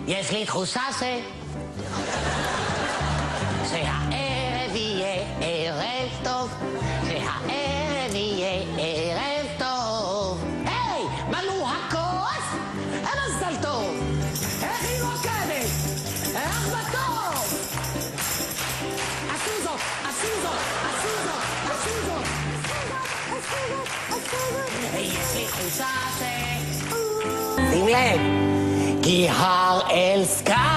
יש לי תחושה שהערב יהיה ערב טוב, שהערב יהיה ערב טוב. היי, מלאו הכוס, מזל טוב. איך היא רוקדת, איך בטוב. עשו זאת, עשו זאת, עשו זאת, עשו זאת. יש לי תחושה שים לב, כי הר אל סקאי